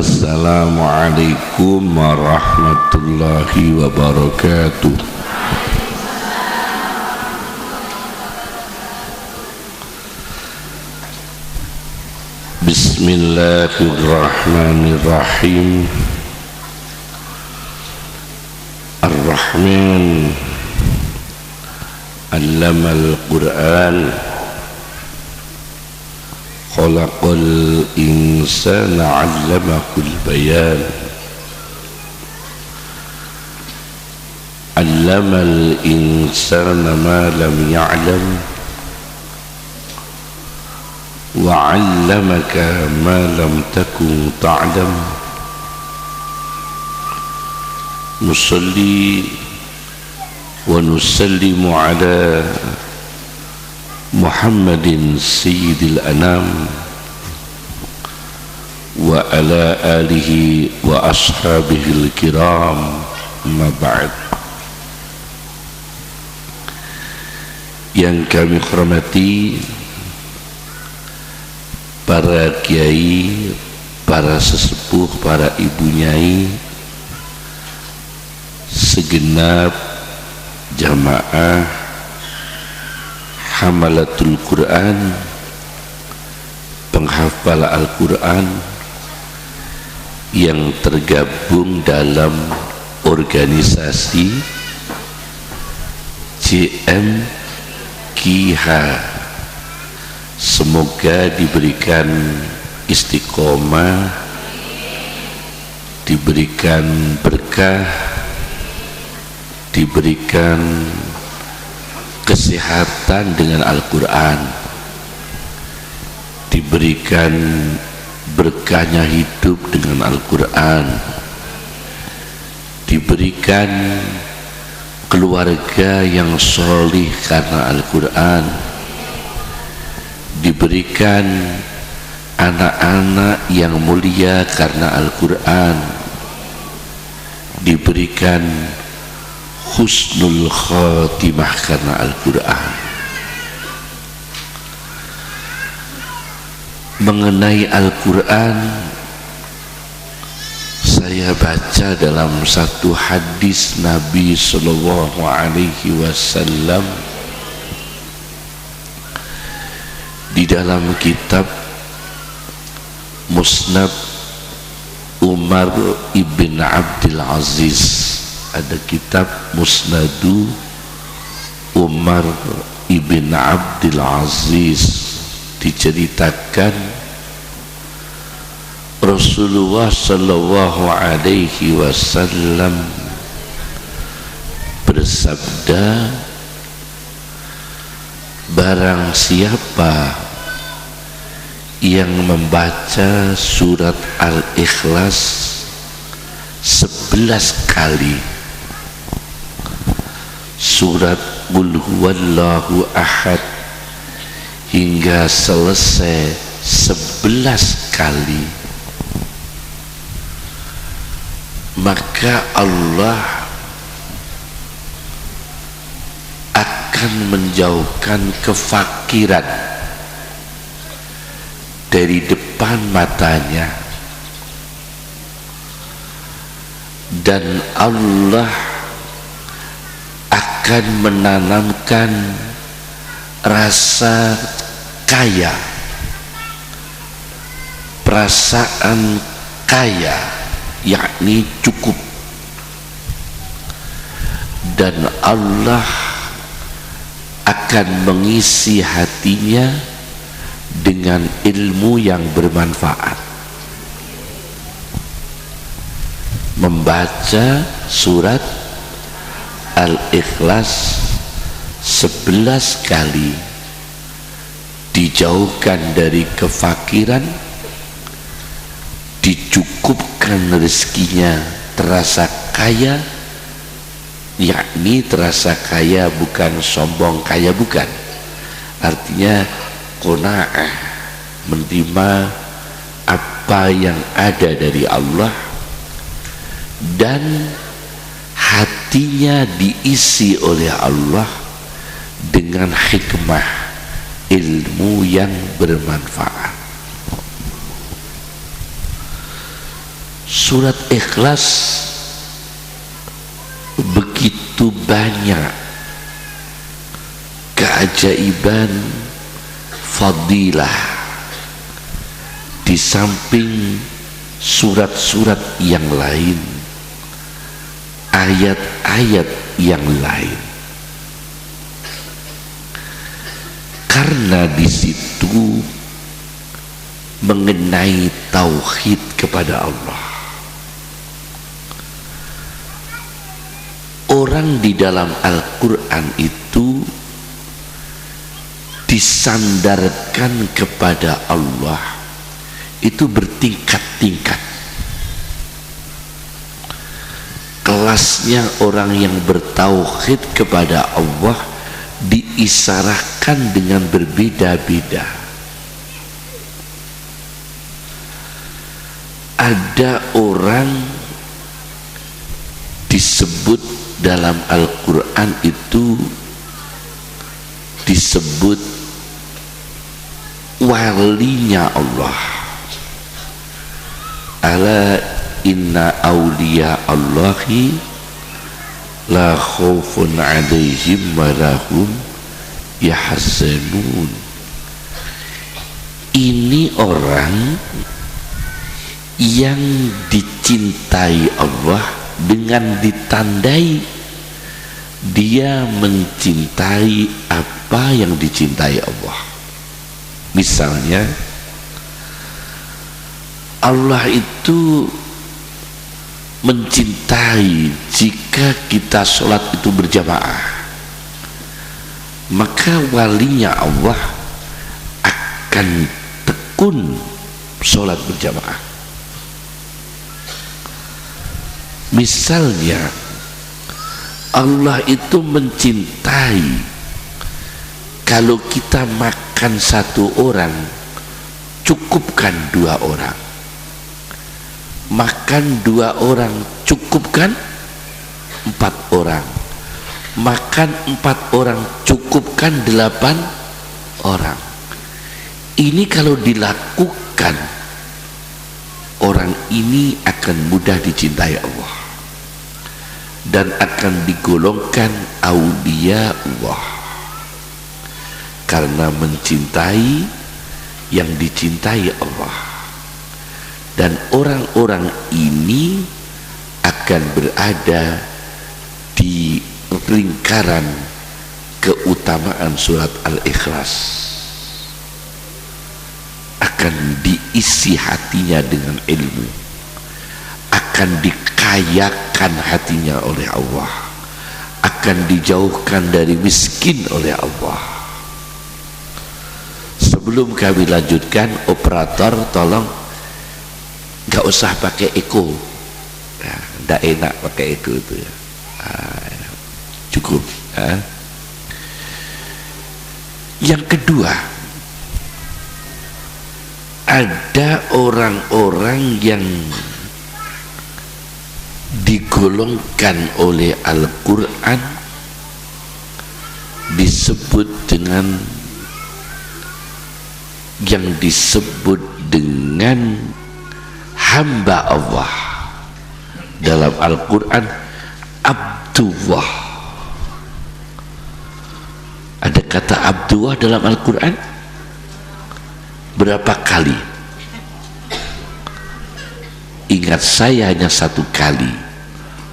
Assalamualaikum warahmatullahi wabarakatuh. Bismillahirrahmanirrahim. Ar-Rahman Allamal Qur'an Khalaqal insana 'allamahul bayan. Allamal insana ma lam ya'lam wa 'allamaka ma lam takun ta'lam. Nusalli wa nusallimu ala Muhammadin sayyidil anam wa ala alihi wa ashabihil kiram, ma ba'd. Yang kami hormati para kiai, para sesepuh, para ibu nyai, segenap jamaah hamalatul Quran, penghafal Al-Quran yang tergabung dalam organisasi CMKH. Semoga diberikan istiqomah, diberikan berkah, diberikan kesehatan dengan Al-Quran, diberikan berkahnya hidup dengan Al-Quran, diberikan keluarga yang solih karena Al-Quran, diberikan anak-anak yang mulia karena Al-Quran, diberikan husnul khatimah karena Al-Quran. Mengenai Al-Quran, saya baca dalam satu hadis Nabi Sallallahu Alaihi Wasallam di dalam kitab Musnad Umar ibn Abdul Aziz. Ada kitab Musnadu Umar ibn Abdul Aziz, diceritakan Rasulullah Sallallahu Alaihi Wasallam bersabda, barang siapa yang membaca surat Al-Ikhlas 11 kali, surat Qul Huwallahu Ahad hingga selesai 11 kali, maka Allah akan menjauhkan kefakiran dari depan matanya, dan Allah akan menanamkan rasa kaya, perasaan kaya, yakni cukup, dan Allah akan mengisi hatinya dengan ilmu yang bermanfaat. Membaca surat Al-Ikhlas 11 kali, dijauhkan dari kefakiran, dicukupkan rezekinya, terasa kaya, yakni terasa kaya bukan sombong kaya, bukan, artinya qanaah, menerima apa yang ada dari Allah, dan hatinya diisi oleh Allah dengan hikmah, ilmu yang bermanfaat. Surat Ikhlas begitu banyak keajaiban, fadilah di samping surat-surat yang lain, ayat-ayat yang lain. Karena di situ mengenai tauhid kepada Allah. Orang di dalam Al-Quran itu disandarkan kepada Allah itu bertingkat-tingkat. Kelasnya orang yang bertauhid kepada Allah diisarahkan dengan berbeda-beda. Ada orang disebut dalam Al-Quran itu disebut walinya Allah. Ala inna awliya Allahi la khawfun alaihim wa lahum yahzanun. Ini orang yang dicintai Allah dengan ditandai dia mencintai apa yang dicintai Allah. Misalnya Allah itu mencintai jika kita sholat itu berjamaah, maka walinya Allah akan tekun sholat berjamaah. Misalnya Allah itu mencintai kalau kita makan satu orang cukupkan dua orang, makan dua orang cukupkan empat orang, makan empat orang cukupkan 8 orang. Ini kalau dilakukan, orang ini akan mudah dicintai Allah dan akan digolongkan aulia Allah, karena mencintai yang dicintai Allah. Dan orang-orang ini akan berada di lingkaran keutamaan surat Al-Ikhlas, akan diisi hatinya dengan ilmu, akan dikayakan hatinya oleh Allah, akan dijauhkan dari miskin oleh Allah. Sebelum kami lanjutkan, operator tolong nggak usah pakai eko, ya, nggak enak pakai eko itu ya. Cukup. Yang kedua, ada orang-orang yang digolongkan oleh Al-Quran disebut dengan yang disebut dengan hamba Allah. Dalam Al-Quran Abdullah, ada kata Abdullah dalam Al-Quran berapa kali? Ingat saya hanya satu kali.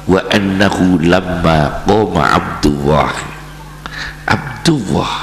Wa annahu lamma qoma Abdullah, Abdullah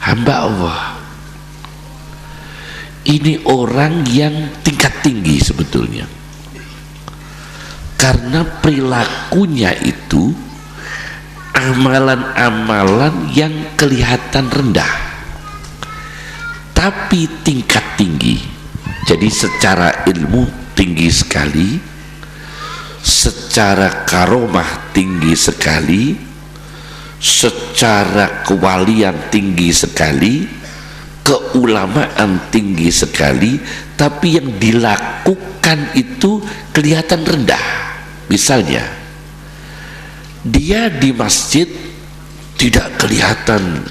hamba Allah. Ini orang yang tingkat tinggi sebetulnya, karena perilakunya itu amalan-amalan yang kelihatan rendah tapi tingkat tinggi. Jadi secara ilmu tinggi sekali, secara karomah tinggi sekali, secara kewalian tinggi sekali, keulamaan tinggi sekali, tapi yang dilakukan itu kelihatan rendah. Misalnya dia di masjid tidak kelihatan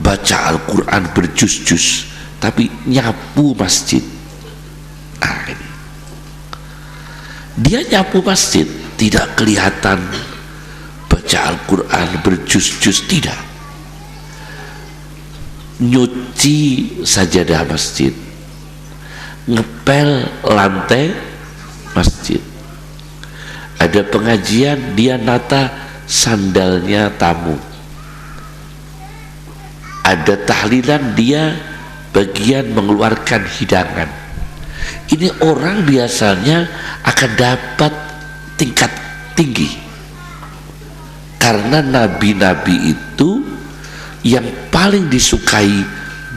baca Al-Quran berjus-jus, tapi nyapu masjid. Ini Dia nyapu masjid tidak kelihatan baca Al-Quran berjus-jus, tidak. Nyuci sajadah masjid, ngepel lantai masjid. Ada pengajian, dia nata sandalnya tamu. Ada tahlilan, dia bagian mengeluarkan hidangan. Ini orang biasanya akan dapat tingkat tinggi, karena nabi-nabi itu yang paling disukai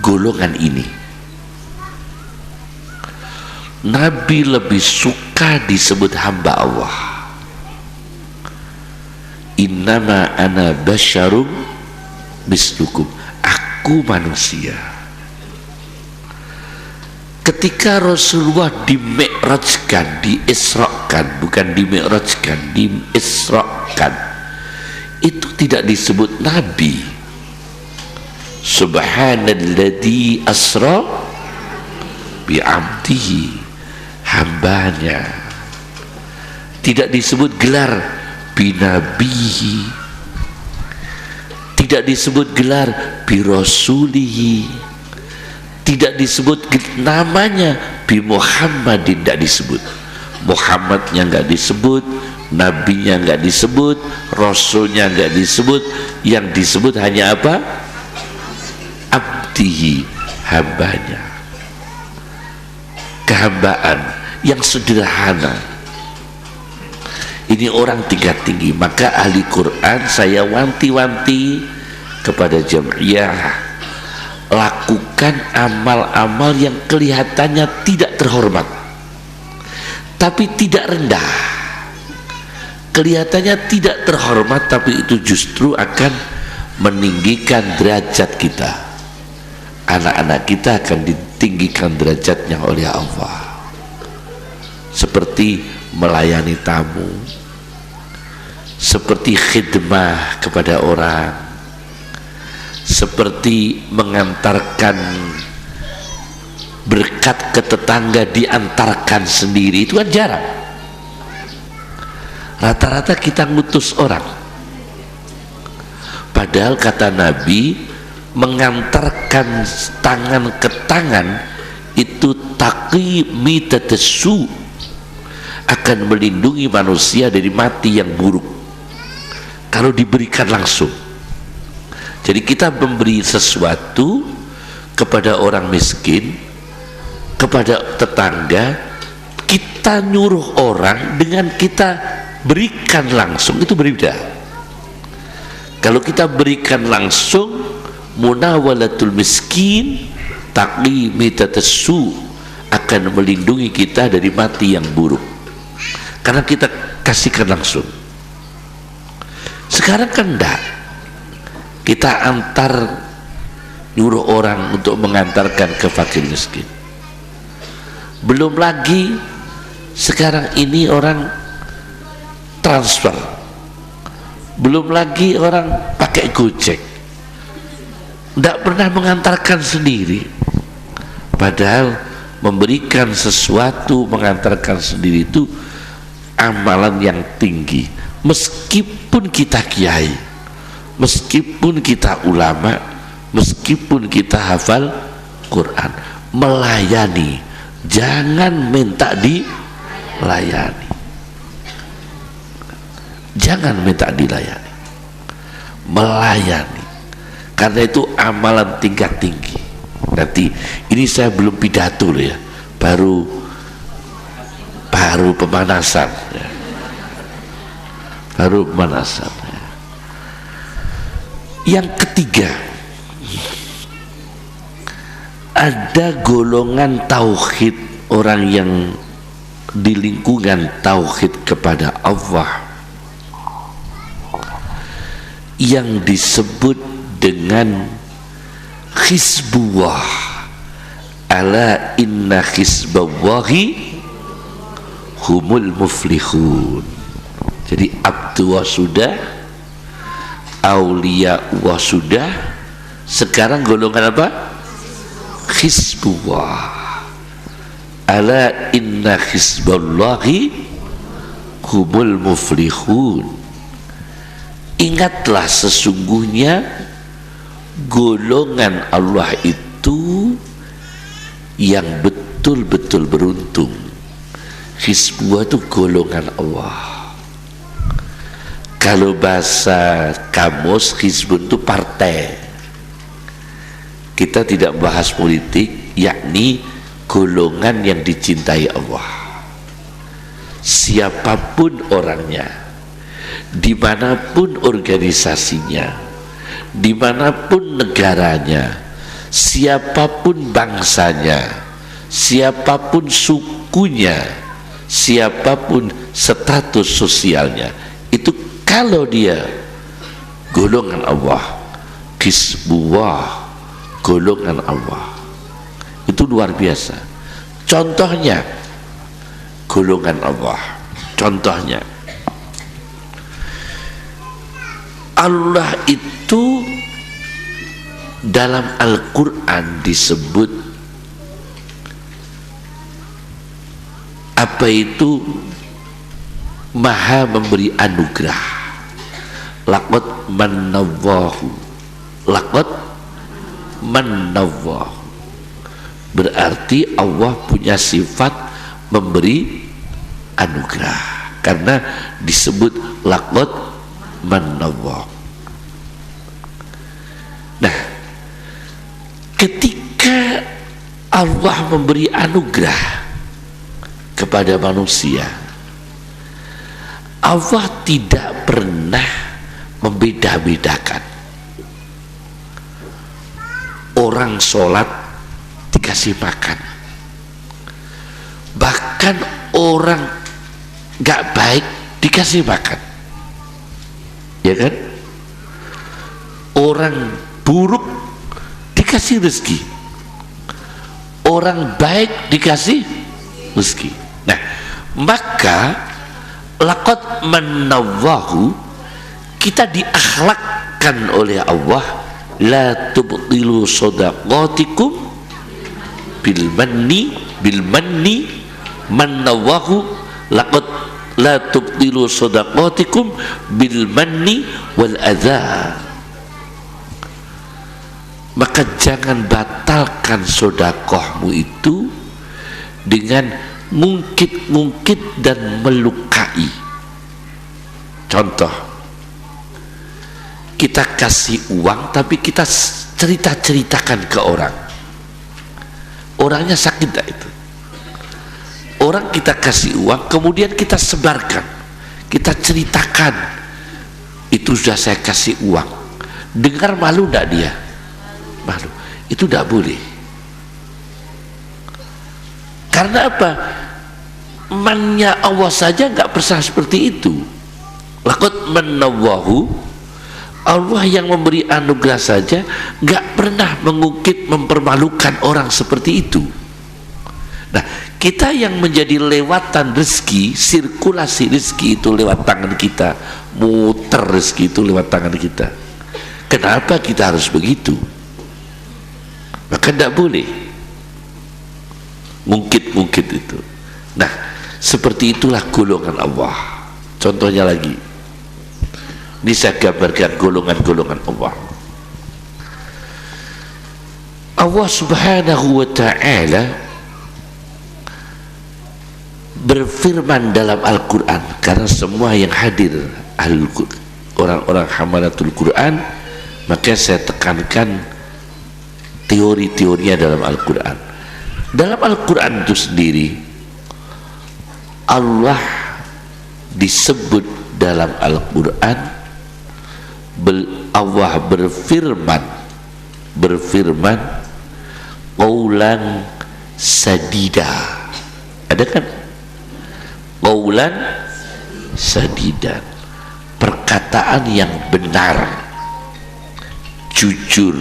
golongan ini. Nabi lebih suka disebut hamba Allah. Innama ana basyarum mislukum, aku manusia. Ketika Rasulullah dimi'rajkan, diisrakan, bukan dimi'rajkan, diisrakan, itu tidak disebut nabi. Subhanalladzi asra bi'abdihi, hambanya. Tidak disebut gelar binabihi, tidak disebut gelar birasulihi, tidak disebut namanya bi Muhammadin, tidak disebut. Muhammadnya nggak disebut, nabinya nggak disebut, rasulnya nggak disebut. Yang disebut hanya apa? Abdihi, hambanya. Kehambaan yang sederhana. Ini orang tingkat tinggi. Maka ahli Quran saya wanti-wanti kepada jamiah, lakukan amal-amal yang kelihatannya tidak terhormat tapi tidak rendah. Kelihatannya tidak terhormat tapi itu justru akan meninggikan derajat kita. Anak-anak kita akan ditinggikan derajatnya oleh Allah, seperti melayani tamu, seperti khidmah kepada orang, seperti mengantarkan berkat ke tetangga, diantarkan sendiri. Itu kan jarang. Rata-rata kita ngutus orang. Padahal kata Nabi, mengantarkan tangan ke tangan itu taqi mitatassu, akan melindungi manusia dari mati yang buruk kalau diberikan langsung. Jadi kita memberi sesuatu kepada orang miskin, kepada tetangga, kita nyuruh orang dengan kita berikan langsung, itu berbeda. Kalau kita berikan langsung, munawalatul miskin taqi mitatassu, akan melindungi kita dari mati yang buruk karena kita kasihkan langsung. Sekarang kan enggak, kita antar, nyuruh orang untuk mengantarkan ke fakir miskin. Belum lagi sekarang ini orang transfer, belum lagi orang pakai Gojek, tidak pernah mengantarkan sendiri. Padahal memberikan sesuatu, mengantarkan sendiri itu amalan yang tinggi. Meskipun kita kiai, meskipun kita ulama, meskipun kita hafal Quran, melayani, jangan minta dilayani, jangan minta dilayani, melayani, karena itu amalan tingkat tinggi. Nanti ini saya belum pidato loh ya, baru pemanasan ya. Baru pemanasan ya. Yang ketiga, ada golongan tauhid, orang yang di lingkungan tauhid kepada Allah yang disebut dengan Hizbullah. Ala inna hizballahi humul muflihun. Jadi abdu wa sudah, aulia wa sudah, sekarang golongan apa? Hizbullah. Ala inna hizballahi humul muflihun. Ingatlah sesungguhnya golongan Allah itu yang betul-betul beruntung. Hizbullah itu golongan Allah. Kalau bahasa kamus, Hizbun itu partai. Kita tidak bahas politik, yakni golongan yang dicintai Allah. Siapapun orangnya, dimanapun organisasinya, dimanapun negaranya, siapapun bangsanya, siapapun sukunya, siapapun status sosialnya, itu kalau dia golongan Allah, Hizbullah, golongan Allah, itu luar biasa. Contohnya golongan Allah, contohnya Allah itu dalam Al-Quran disebut apa itu? Maha memberi anugerah. Laqad mannallahu, laqad mannallahu, berarti Allah punya sifat memberi anugerah karena disebut laqad mannallahu. Nah, ketika Allah memberi anugerah kepada manusia, Allah tidak pernah membeda-bedakan. Orang sholat dikasih makan, bahkan orang gak baik dikasih makan, ya kan? Orang buruk dikasih rezeki, orang baik dikasih rezeki. Nah, maka laqad mannallahu, kita diakhlakkan oleh Allah, la tubtilu shadaqatikum bil manni mannallahu, laqad la tubtilu shadaqatikum bil manni wal adza. Maka jangan batalkan sedekahmu itu dengan ngungkit-ngungkit dan melukai. Contoh, kita kasih uang tapi kita cerita-ceritakan ke orang. Orangnya sakit tak itu? Orang kita kasih uang kemudian kita sebarkan, kita ceritakan, itu sudah saya kasih uang. Dengar malu tak dia? Malu. Itu tak boleh. Karena apa? Mannya Allah saja nggak pernah seperti itu. Laqad mannallahu, Allah yang memberi anugerah saja nggak pernah mengungkit, mempermalukan orang seperti itu. Nah, kita yang menjadi lewatan rezeki, sirkulasi rezeki itu lewat tangan kita, muter rezeki itu lewat tangan kita. Kenapa kita harus begitu? Maka tidak boleh ngungkit-ngungkit itu. Nah, seperti itulah golongan Allah. Contohnya lagi, ini saya gambarkan golongan-golongan Allah. Allah subhanahu wa ta'ala berfirman dalam Al-Quran, karena semua yang hadir orang-orang hamalatul Quran, maka saya tekankan teori-teorinya dalam Al-Quran. Dalam Al-Quran itu sendiri Allah disebut dalam Al-Quran, Allah berfirman qaulan sadida. Ada kan? Qaulan sadidan, perkataan yang benar, jujur.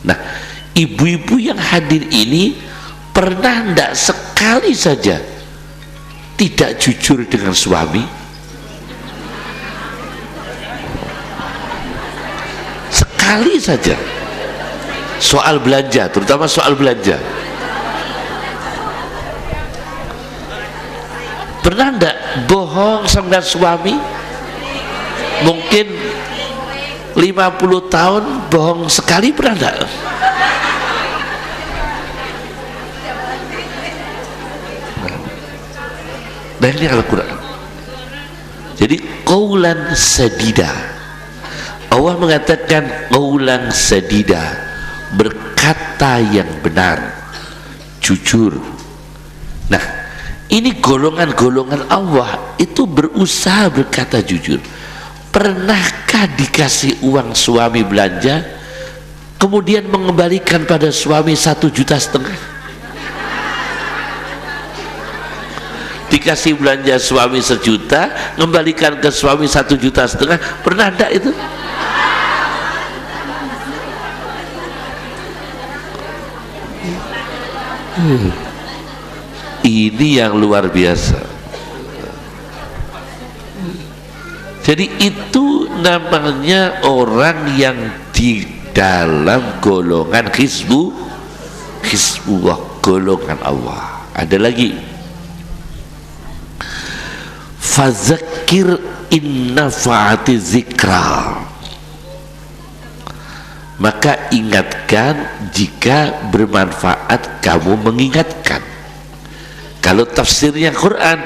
Nah, ibu-ibu yang hadir ini pernah tidak sekali saja tidak jujur dengan suami? Sekali saja. Soal belanja, terutama soal belanja. Pernah enggak bohong sama suami? Mungkin 50 tahun bohong sekali, pernah enggak? Nah ini Al-Quran. Jadi qaulan sadida, Allah mengatakan qaulan sadida, berkata yang benar, jujur. Nah ini golongan-golongan Allah itu berusaha berkata jujur. Pernahkah dikasih uang suami belanja kemudian mengembalikan pada suami 1,5 juta? Dikasih belanja suami 1 juta, kembalikan ke suami 1,5 juta, pernah enggak itu? Ini yang luar biasa. Jadi itu namanya orang yang di dalam golongan hizbullah, golongan Allah. Ada lagi, fadzakir inna fa'ati zikra, maka ingatkan jika bermanfaat kamu mengingatkan. Kalau tafsirnya Quran,